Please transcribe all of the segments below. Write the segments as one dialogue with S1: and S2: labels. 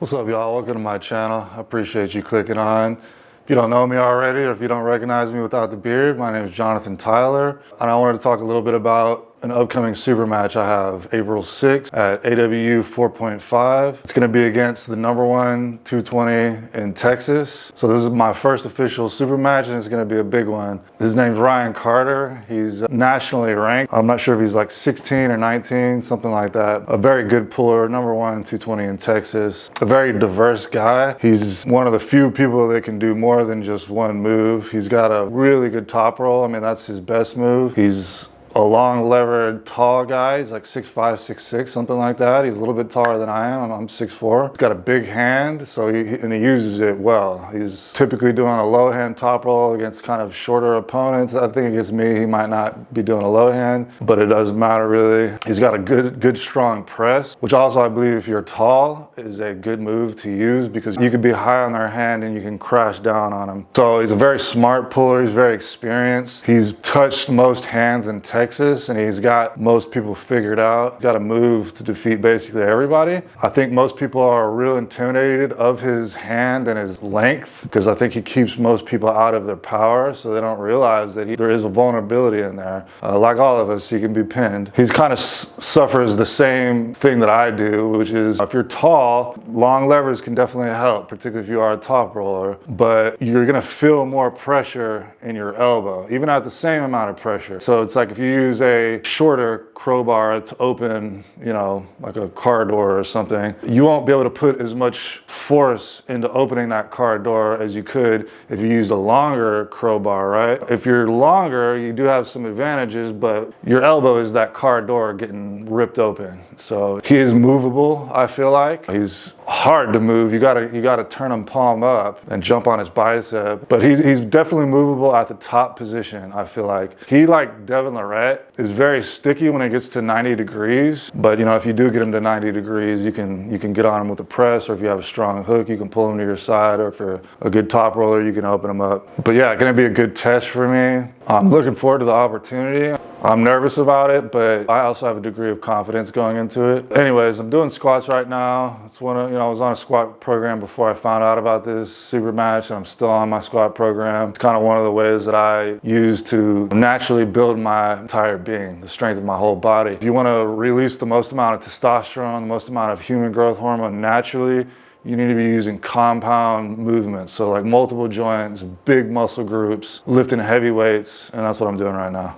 S1: What's up, y'all? Welcome to my channel. I appreciate you clicking on. If you don't know me already, or if you don't recognize me without the beard, my name is Jonathan Tyler, and I wanted to talk a little bit about an upcoming super match I have April 6th at AW 4.5. It's going to be against the #1 220 in Texas. So this is my first official super match, and it's going to be a big one. His name's Ryan Carter. He's nationally ranked. I'm not sure if he's like 16 or 19, something like that. A very good puller, #1 220 in Texas. A very diverse guy. He's one of the few people that can do more than just one move. He's got a really good top roll. I mean, that's his best move. He's a long levered tall guy. He's like 6'5", 6'6", something like that. He's a little bit taller than I am. I'm 6'4". He's got a big hand, so he uses it well. He's typically doing a low hand top roll against kind of shorter opponents. I think against me, he might not be doing a low hand, but it doesn't matter really. He's got a good strong press, which also I believe if you're tall is a good move to use because you could be high on their hand and you can crash down on him. So he's a very smart puller. He's very experienced. He's touched most hands in Texas, and he's got most people figured out. He's got a move to defeat basically everybody. I think most people are real intimidated of his hand and his length because I think he keeps most people out of their power, so they don't realize that there is a vulnerability in there. Like all of us, he can be pinned. He's kind of suffers the same thing that I do, which is if you're tall, long levers can definitely help, particularly if you are a top roller, but you're gonna feel more pressure in your elbow, even at the same amount of pressure. So it's like if you use a shorter crowbar to open, like a car door or something, you won't be able to put as much force into opening that car door as you could if you used a longer crowbar, right? If you're longer, you do have some advantages, but your elbow is that car door getting ripped open. So he is movable, I feel like. He's hard to move. You gotta turn him palm up and jump on his bicep, but he's definitely movable at the top position, I feel like. He, like Devin Lorette, is very sticky when it gets to 90 degrees, but if you do get him to 90 degrees, you can get on him with a press, or if you have a strong hook, you can pull him to your side, or if you're a good top roller, you can open him up. But yeah, gonna be a good test for me. I'm looking forward to the opportunity. I'm nervous about it, but I also have a degree of confidence going into it. Anyways, I'm doing squats right now. It's I was on a squat program before I found out about this super match, and I'm still on my squat program. It's kind of one of the ways that I use to naturally build my entire being, the strength of my whole body. If you want to release the most amount of testosterone, the most amount of human growth hormone naturally, you need to be using compound movements. So like multiple joints, big muscle groups, lifting heavy weights, and that's what I'm doing right now.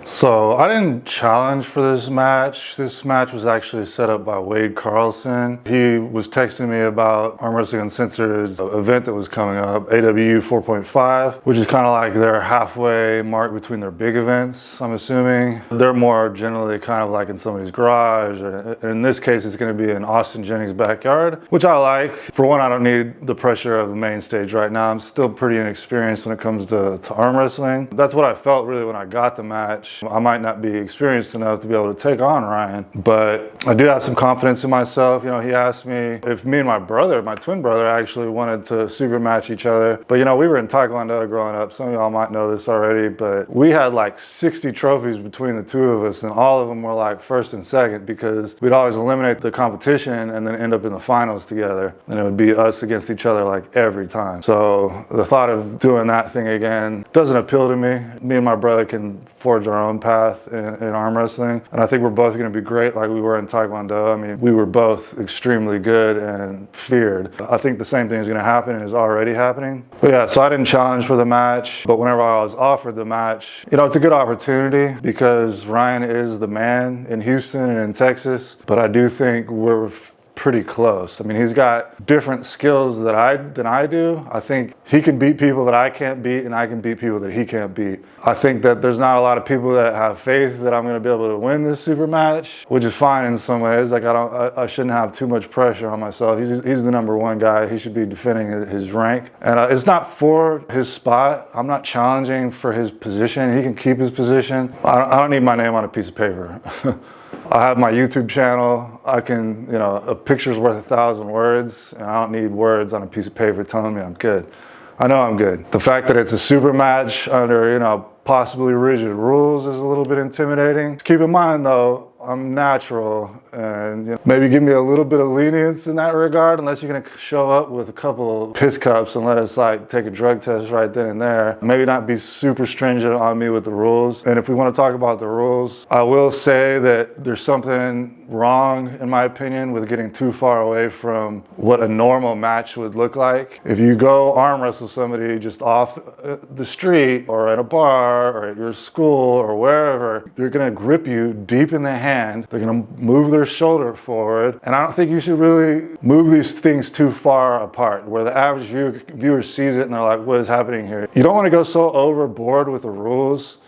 S1: So I didn't challenge for this match. This match was actually set up by Wade Carlson. He was texting me about Armwrestler Uncensored's event that was coming up, AW 4.5, which is kind of like their halfway mark between their big events, I'm assuming. They're more generally kind of like in somebody's garage. In this case, it's going to be in Austin Jennings' backyard, which I like. For one, I don't need the pressure of the main stage right now. I'm still pretty inexperienced when it comes to arm wrestling. That's what I felt really when I got the match. I might not be experienced enough to be able to take on Ryan, but I do have some confidence in myself. He asked me if me and my brother, my twin brother, actually wanted to super match each other. But we were in Taekwondo growing up. Some of y'all might know this already, but we had like 60 trophies between the two of us, and all of them were like first and second because we'd always eliminate the competition and then end up in the finals together. And it would be us against each other like every time. So the thought of doing that thing again doesn't appeal to me. Me and my brother can forge our own path in arm wrestling, and I think we're both going to be great like we were in Taekwondo. I mean, we were both extremely good and feared. I think the same thing is going to happen and is already happening. But yeah, so I didn't challenge for the match, but whenever I was offered the match, it's a good opportunity because Ryan is the man in Houston and in Texas, but I do think we're pretty close. I mean, he's got different skills than I do. I think he can beat people that I can't beat, and I can beat people that he can't beat. I think that there's not a lot of people that have faith that I'm going to be able to win this super match, which is fine in some ways. Like I shouldn't have too much pressure on myself. He's the number one guy. He should be defending his rank, and it's not for his spot. I'm not challenging for his position. He can keep his position. I don't need my name on a piece of paper. I have my YouTube channel. I can, a picture's worth 1,000 words, and I don't need words on a piece of paper telling me I'm good. I know I'm good. The fact that it's a super match under, possibly rigid rules is a little bit intimidating. Keep in mind though, I'm natural, and maybe give me a little bit of lenience in that regard, unless you're gonna show up with a couple of piss cups and let us take a drug test right then and there. Maybe not be super stringent on me with the rules. And if we want to talk about the rules, I will say that there's something wrong, in my opinion, with getting too far away from what a normal match would look like. If you go arm wrestle somebody just off the street or at a bar or at your school or wherever, they're gonna grip you deep in the hand. They're going to move their shoulder forward, and I don't think you should really move these things too far apart where the average viewer sees it and they're like, what is happening here? You don't want to go so overboard with the rules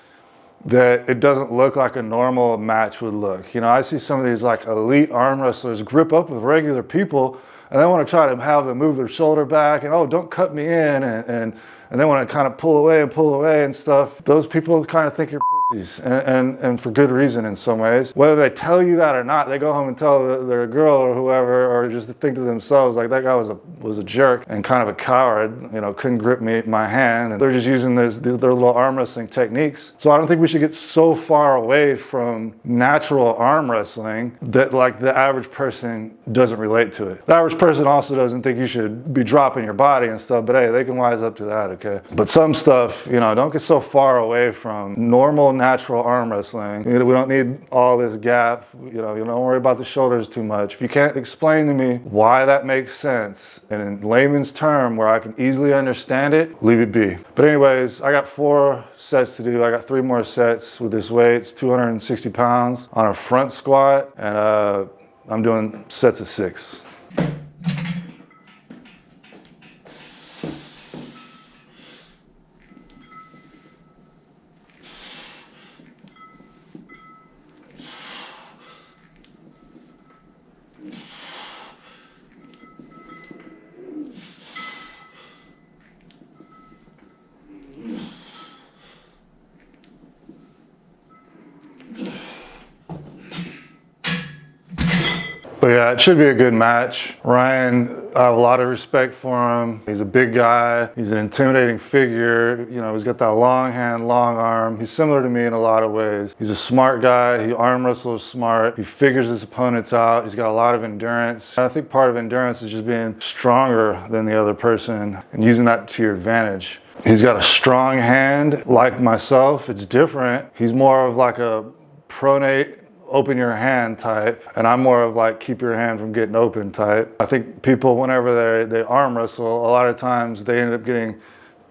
S1: that it doesn't look like a normal match would look. I see some of these elite arm wrestlers grip up with regular people, and they want to try to have them move their shoulder back and, oh, don't cut me in, and they want to kind of pull away and stuff. Those people kind of think you're pussies, and for good reason in some ways. Whether they tell you that or not, they go home and tell their girl or whoever, or just think to themselves, like, that guy was a jerk and kind of a coward, couldn't grip my hand. And they're just using their little arm wrestling techniques. So I don't think we should get so far away from natural arm wrestling that the average person doesn't relate to it. The average person also doesn't think you should be dropping your body and stuff, but hey, they can wise up to that, okay? But some stuff, don't get so far away from normal, natural arm wrestling. We don't need all this gap. You don't worry about the shoulders too much. If you can't explain to me why that makes sense and in layman's term where I can easily understand it, leave it be. But anyways, I got 4 sets to do. I got 3 more sets with this weight. It's 260 pounds on a front squat, and I'm doing sets of 6. But yeah, it should be a good match. Ryan, I have a lot of respect for him. He's a big guy. He's an intimidating figure. He's got that long hand, long arm. He's similar to me in a lot of ways. He's a smart guy. He arm wrestles smart. He figures his opponents out. He's got a lot of endurance. I think part of endurance is just being stronger than the other person and using that to your advantage. He's got a strong hand, like myself. It's different. He's more of a pronate, open your hand type, and I'm more of keep your hand from getting open type. I think people, whenever they arm wrestle, a lot of times they end up getting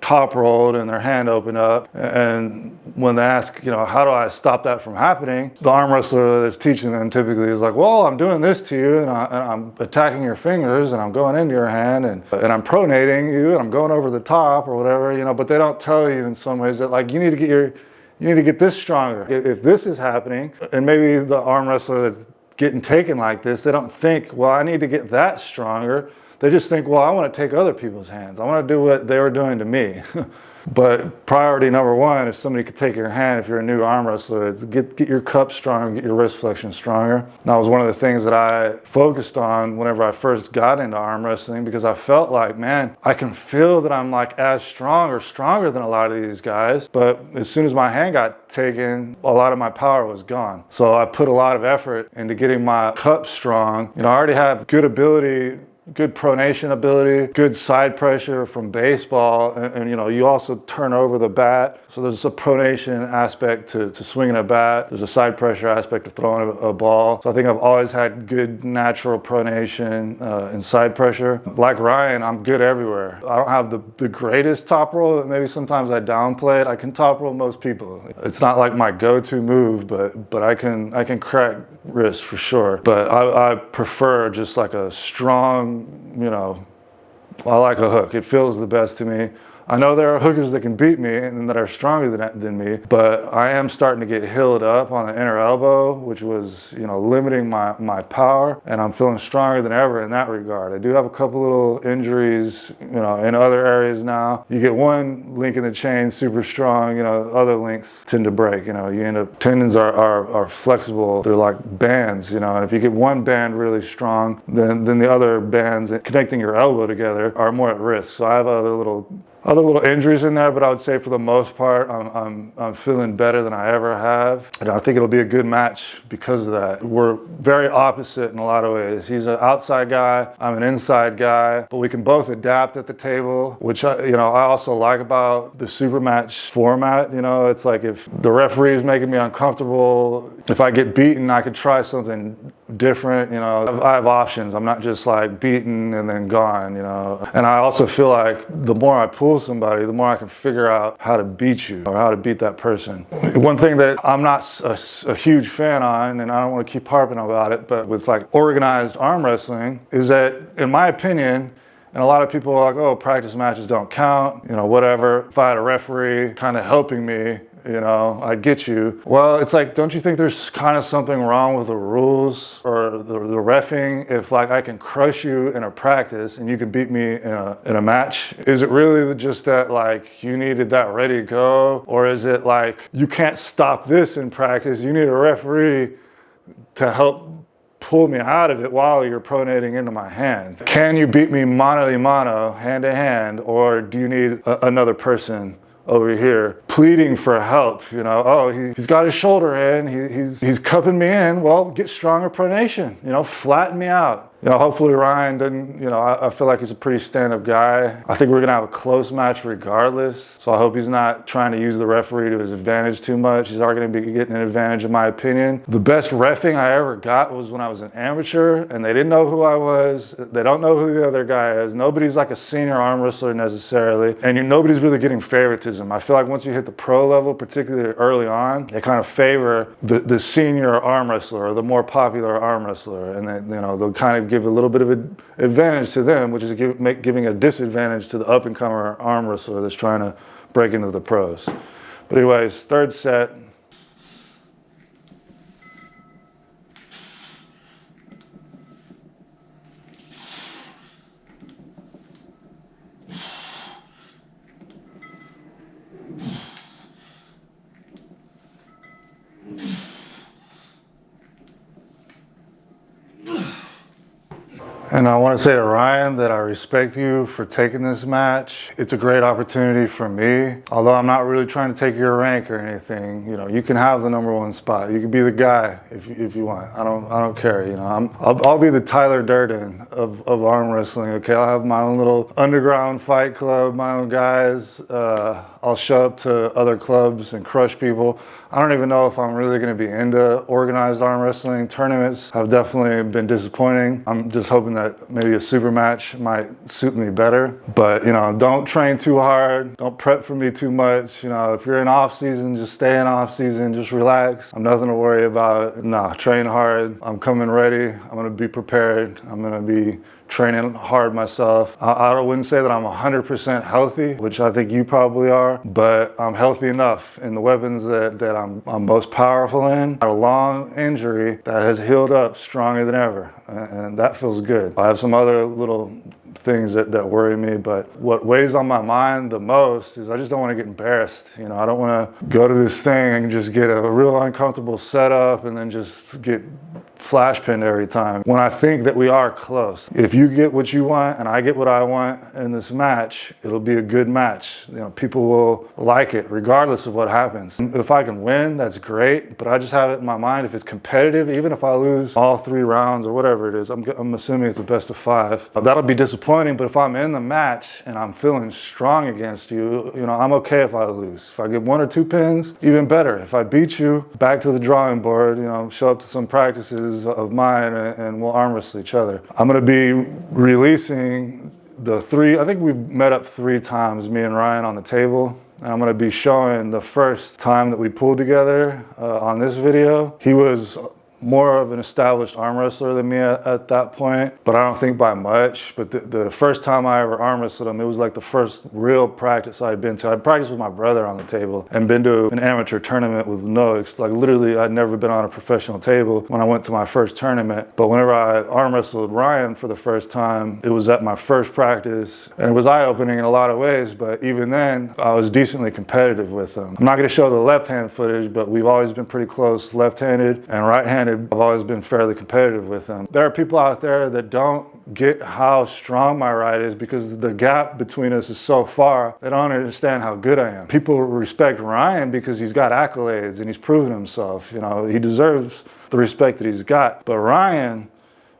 S1: top rolled and their hand open up, and when they ask, how do I stop that from happening, the arm wrestler that's teaching them typically is like, well, I'm doing this to you, and I'm attacking your fingers, and I'm going into your hand, and I'm pronating you, and I'm going over the top or whatever, but they don't tell you in some ways that you need to get this stronger. If this is happening, and maybe the arm wrestler that's getting taken like this, they don't think, well, I need to get that stronger. They just think, well, I want to take other people's hands. I want to do what they were doing to me. But priority number one, if somebody could take your hand, if you're a new arm wrestler, is get your cup stronger, get your wrist flexion stronger. And that was one of the things that I focused on whenever I first got into arm wrestling, because I felt like, man, I can feel that I'm as strong or stronger than a lot of these guys. But as soon as my hand got taken, a lot of my power was gone. So I put a lot of effort into getting my cup strong. I already have good ability, good pronation ability, good side pressure from baseball, and you also turn over the bat. So there's a pronation aspect to swinging a bat. There's a side pressure aspect to throwing a ball. So I think I've always had good natural pronation and side pressure. Like Ryan, I'm good everywhere. I don't have the greatest top roll. Maybe sometimes I downplay it. I can top roll most people. It's not like my go-to move, but I can crack wrist for sure. But I prefer just like a strong, you know, I like a hook. It feels the best to me. I know there are hookers that can beat me and that are stronger than me, but I am starting to get healed up on the inner elbow, which was, you know, limiting my power, and I'm feeling stronger than ever in that regard. I do have a couple little injuries, you know, in other areas now. You get one link in the chain super strong, you know, other links tend to break, you know, you end up, tendons are flexible. They're like bands, you know, and if you get one band really strong, then the other bands connecting your elbow together are more at risk. So I have other little injuries in there, but I would say for the most part, I'm feeling better than I ever have. And I think it'll be a good match because of that. We're very opposite in a lot of ways. He's an outside guy, I'm an inside guy, but we can both adapt at the table, which I also like about the Supermatch format. You know, it's like if the referee is making me uncomfortable, if I get beaten, I could try something different. You know, I have options. I'm not just like beaten and then gone, you know. And I also feel like the more I pull somebody, the more I can figure out how to beat you or how to beat that person. One thing that I'm not a huge fan on, and I don't want to keep harping about it, but with like organized arm wrestling, is that, in my opinion, and a lot of people are like, oh, practice matches don't count, you know, whatever. If I had a referee kind of helping me, you know, I'd get you. Well, it's like, don't you think there's kind of something wrong with the rules or the reffing if like I can crush you in a practice and you can beat me in a match? Is it really just that like you needed that ready to go? Or is it like you can't stop this in practice, you need a referee to help pull me out of it while you're pronating into my hand? Can you beat me mano a mano, hand to hand, or do you need another person over here pleading for help? You know, oh, he's got his shoulder in, he's cupping me in. Well, get stronger pronation, you know, flatten me out. You know, hopefully Ryan doesn't, you know, I feel like he's a pretty stand-up guy. I think we're gonna have a close match regardless. So I hope he's not trying to use the referee to his advantage too much. He's already gonna be getting an advantage in my opinion. The best reffing I ever got was when I was an amateur and they didn't know who I was. They don't know who the other guy is. Nobody's like a senior arm wrestler necessarily. And nobody's really getting favoritism. I feel like once you hit the pro level, particularly early on, they kind of favor the senior arm wrestler or the more popular arm wrestler. And then, you know, they'll kind of give a little bit of an advantage to them, which is giving a disadvantage to the up-and-comer arm wrestler that's trying to break into the pros. But anyways, third set. And I want to say to Ryan that I respect you for taking this match. It's a great opportunity for me. Although I'm not really trying to take your rank or anything, you know, you can have the #1 spot. You can be the guy if you want. I don't care. You know, I'll be the Tyler Durden of arm wrestling. Okay, I'll have my own little underground fight club, my own guys. I'll show up to other clubs and crush people. I don't even know if I'm really going to be into organized arm wrestling. Tournaments have definitely been disappointing. I'm just hoping that maybe a super match might suit me better. But, you know, don't train too hard. Don't prep for me too much. You know, if you're in off season, just stay in off season. Just relax. I'm nothing to worry about. Nah, train hard. I'm coming ready. I'm going to be prepared. I'm going to be training hard myself. I wouldn't say that I'm 100% healthy, which I think you probably are, but I'm healthy enough in the weapons that I'm most powerful in. I had a long injury that has healed up stronger than ever, and that feels good. I have some other little things that worry me, but what weighs on my mind the most is I just don't want to get embarrassed. You know, I don't want to go to this thing and just get a real uncomfortable setup and then just get flash pinned every time when I think that we are close. If you get what you want and I get what I want in this match, it'll be a good match. You know, people will like it regardless of what happens. If I can win, that's great, but I just have it in my mind if it's competitive, even if I lose all 3 rounds or whatever it is, I'm assuming it's a best of 5. That'll be disappointing, but if I'm in the match and I'm feeling strong against you, you know, I'm okay if I lose. If I get 1 or 2 pins, even better. If I beat you, back to the drawing board, you know, show up to some practices of mine and we'll arm wrestle each other. I'm going to be releasing the 3, I think we've met up 3 times, me and Ryan on the table. And I'm going to be showing the first time that we pulled together on this video. He was more of an established arm wrestler than me at that point, but I don't think by much. But the first time I ever arm wrestled him, it was like the first real practice I'd been to. I'd practiced with my brother on the table and been to an amateur tournament with like literally I'd never been on a professional table when I went to my first tournament. But whenever I arm wrestled Ryan for the first time, it was at my first practice, and it was eye-opening in a lot of ways. But even then, I was decently competitive with him. I'm not going to show the left-hand footage, but we've always been pretty close left-handed, and right-handed I've always been fairly competitive with him. There are people out there that don't get how strong my right is because the gap between us is so far. They don't understand how good I am. People respect Ryan because he's got accolades and he's proven himself. You know, he deserves the respect that he's got. But Ryan,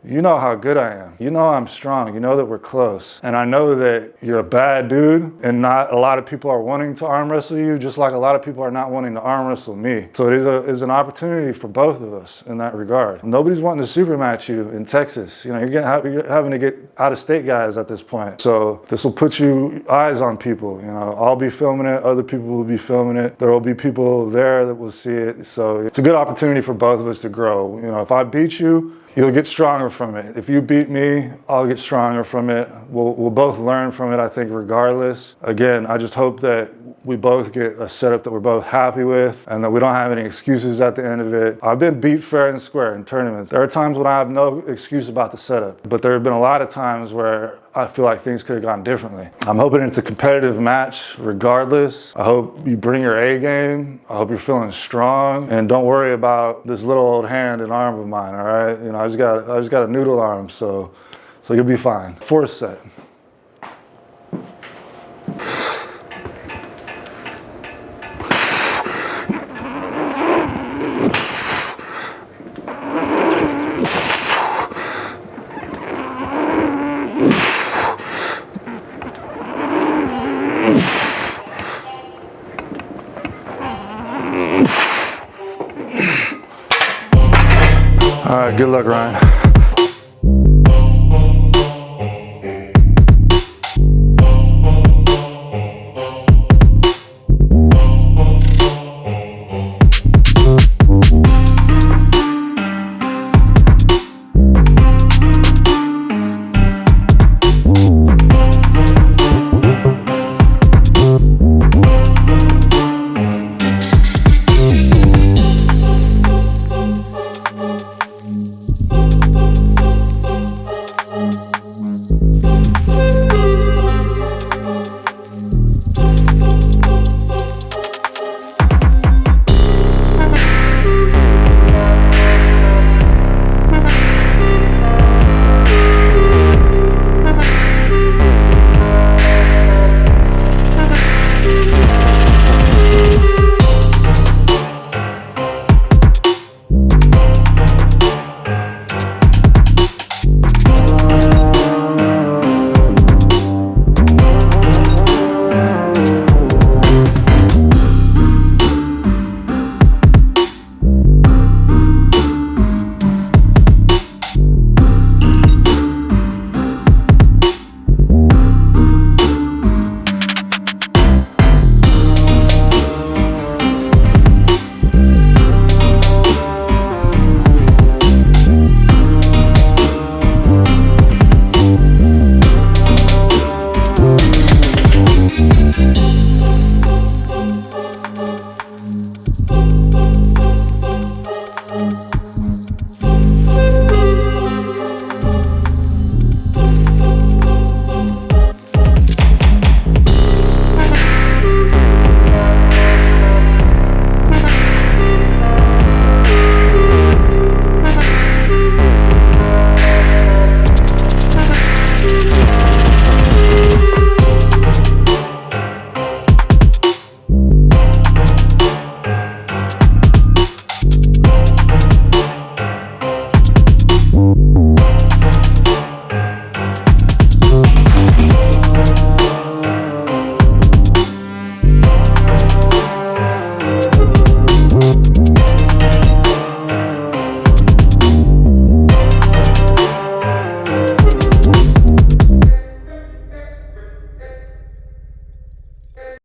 S1: you know how good I am. You know I'm strong. You know that we're close. And I know that you're a bad dude, and not a lot of people are wanting to arm wrestle you, just like a lot of people are not wanting to arm wrestle me. So it is an opportunity for both of us in that regard. Nobody's wanting to supermatch you in Texas. You know, you're having to get out-of-state guys at this point. So this will put you eyes on people. You know, I'll be filming it. Other people will be filming it. There will be people there that will see it. So it's a good opportunity for both of us to grow. You know, if I beat you, you'll get stronger from it. If you beat me, I'll get stronger from it. We'll both learn from it, I think, regardless. Again, I just hope that we both get a setup that we're both happy with and that we don't have any excuses at the end of it. I've been beat fair and square in tournaments. There are times when I have no excuse about the setup, but there have been a lot of times where I feel like things could have gone differently. I'm hoping it's a competitive match regardless. I hope you bring your A game. I hope you're feeling strong, and don't worry about this little old hand and arm of mine, all right? You know, I just got a noodle arm, so you'll be fine. Fourth set. All right, good luck, Ryan.